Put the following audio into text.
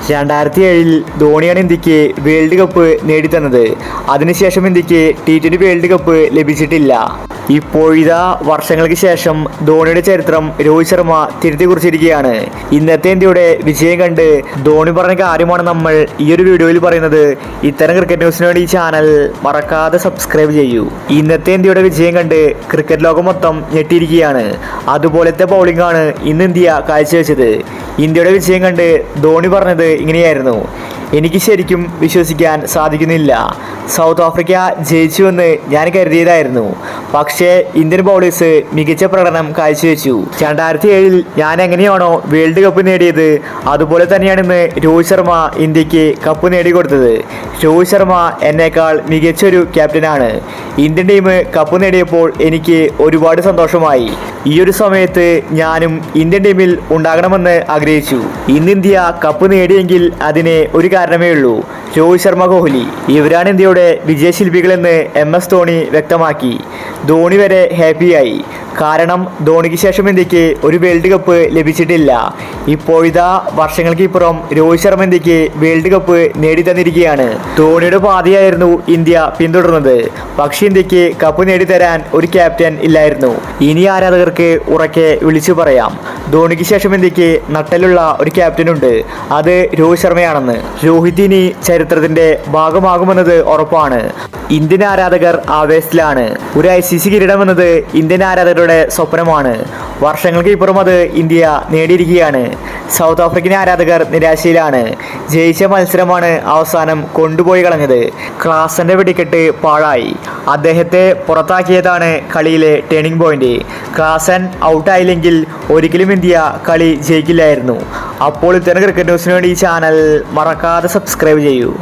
2007 ധോണിയാണ് ഇന്ത്യക്ക് world cup നേടിത്തന്നത്. അതിനുശേഷം ഇന്ത്യക്ക് T20 വേൾഡ് കപ്പ് ലഭിച്ചിട്ടില്ല. ഇപ്പോഴിതാ വർഷങ്ങൾക്ക് ശേഷം ധോണിയുടെ ചരിത്രം രോഹിത് ശർമ്മ തിരുത്തി കുറിച്ചിരിക്കുകയാണ്. ഇന്നത്തെ ഇന്ത്യയുടെ വിജയം കണ്ട് ധോണി പറഞ്ഞ കാര്യമാണ് നമ്മൾ ഈ ഒരു വീഡിയോയിൽ പറയുന്നത്. ഇത്തരം ക്രിക്കറ്റ് ന്യൂസിന് വേണ്ടി ഈ ചാനൽ മറക്കാതെ സബ്സ്ക്രൈബ് ചെയ്യൂ. ഇന്നത്തെ ഇന്ത്യയുടെ വിജയം കണ്ട് ക്രിക്കറ്റ് ലോകം മൊത്തം ഞെട്ടിയിരിക്കുകയാണ്. അതുപോലത്തെ ബൗളിംഗ് ആണ് ഇന്ന് ഇന്ത്യ കാഴ്ചവെച്ചത്. ഇന്ത്യയുടെ വിജയം കണ്ട് ധോണി പറഞ്ഞത് ഇങ്ങനെയായിരുന്നു: എനിക്ക് ശരിക്കും വിശ്വസിക്കാൻ സാധിക്കുന്നില്ല. സൗത്ത് ആഫ്രിക്ക ജയിച്ചുവെന്ന് ഞാൻ കരുതിയതായിരുന്നു. പക്ഷേ ഇന്ത്യൻ ബൗളേഴ്സ് മികച്ച പ്രകടനം കാഴ്ചവെച്ചു. 2007 ഞാൻ എങ്ങനെയാണോ വേൾഡ് കപ്പ് നേടിയത്, അതുപോലെ തന്നെയാണ് ഇന്ന് രോഹിത് ശർമ്മ ഇന്ത്യക്ക് കപ്പ് നേടിക്കൊടുത്തത്. രോഹിത് ശർമ്മ എന്നേക്കാൾ മികച്ചൊരു ക്യാപ്റ്റനാണ്. ഇന്ത്യൻ ടീം കപ്പ് നേടിയപ്പോൾ എനിക്ക് ഒരുപാട് സന്തോഷമായി. ഈ ഒരു സമയത്ത് ഞാനും ഇന്ത്യൻ ടീമിൽ ഉണ്ടാകണമെന്ന് ആഗ്രഹിച്ചു. ഇന്ന് ഇന്ത്യ കപ്പ് നേടിയെങ്കിൽ അതിന് ഒരു കാരണമേ ഉള്ളൂ: രോഹിത് ശർമ്മ, കോഹ്ലി. ഇവരാണ് ഇന്ത്യയുടെ വിജയശില്പികളെന്ന് MS ധോണി വ്യക്തമാക്കി. ധോണി വരെ ഹാപ്പിയായി. കാരണം ധോണിക്ക് ശേഷം ഇന്ത്യക്ക് ഒരു വേൾഡ് കപ്പ് ലഭിച്ചിട്ടില്ല. ഇപ്പോഴിതാ വർഷങ്ങൾക്ക് ഇപ്പുറം രോഹിത് ശർമ്മ ഇന്ത്യക്ക് വേൾഡ് കപ്പ് നേടിത്തന്നിരിക്കുകയാണ്. ധോണിയുടെ പാതയായിരുന്നു ഇന്ത്യ പിന്തുടർന്നത്. പക്ഷേ ഇന്ത്യക്ക് കപ്പ് നേടിത്തരാൻ ഒരു ക്യാപ്റ്റൻ ഇല്ലായിരുന്നു. ഇനി ആരാധകർക്ക് ഉറക്കെ വിളിച്ചു പറയാം: ധോണിക്ക് ശേഷം ഇന്ത്യക്ക് നട്ടലുള്ള ഒരു ക്യാപ്റ്റനുണ്ട്. അത് രോഹിത് ശർമ്മയാണെന്ന്. രോഹിത് ഇനി ചരിത്രത്തിന്റെ ഭാഗമാകുമെന്നത് ഉറപ്പാണ്. ഇന്ത്യൻ ആരാധകർ ആവേശത്തിലാണ്. ഒരു ICC കിരീടം എന്നത് ഇന്ത്യൻ ആരാധകരുടെ സ്വപ്നമാണ്. വർഷങ്ങൾക്ക് ഇപ്പുറം അത് ഇന്ത്യ നേടിയിരിക്കുകയാണ്. സൗത്ത് ആഫ്രിക്കൻ ആരാധകർ നിരാശയിലാണ്. ജയിച്ച മത്സരമാണ് അവസാനം കൊണ്ടുപോയി കളഞ്ഞത്. ക്ലാസന്റെ വെടിക്കെട്ട് പാഴായി. അദ്ദേഹത്തെ പുറത്താക്കിയതാണ് കളിയിലെ ടേണിംഗ് പോയിന്റ്. ക്ലാസൻ ഔട്ടായില്ലെങ്കിൽ ഒരിക്കലും ഇന്ത്യ കളി ജയിക്കില്ലായിരുന്നു. അപ്പോൾ ഇത്തരം ക്രിക്കറ്റ് ന്യൂസിന് വേണ്ടി ഈ ചാനൽ മറക്കാതെ സബ്സ്ക്രൈബ് ചെയ്യൂ.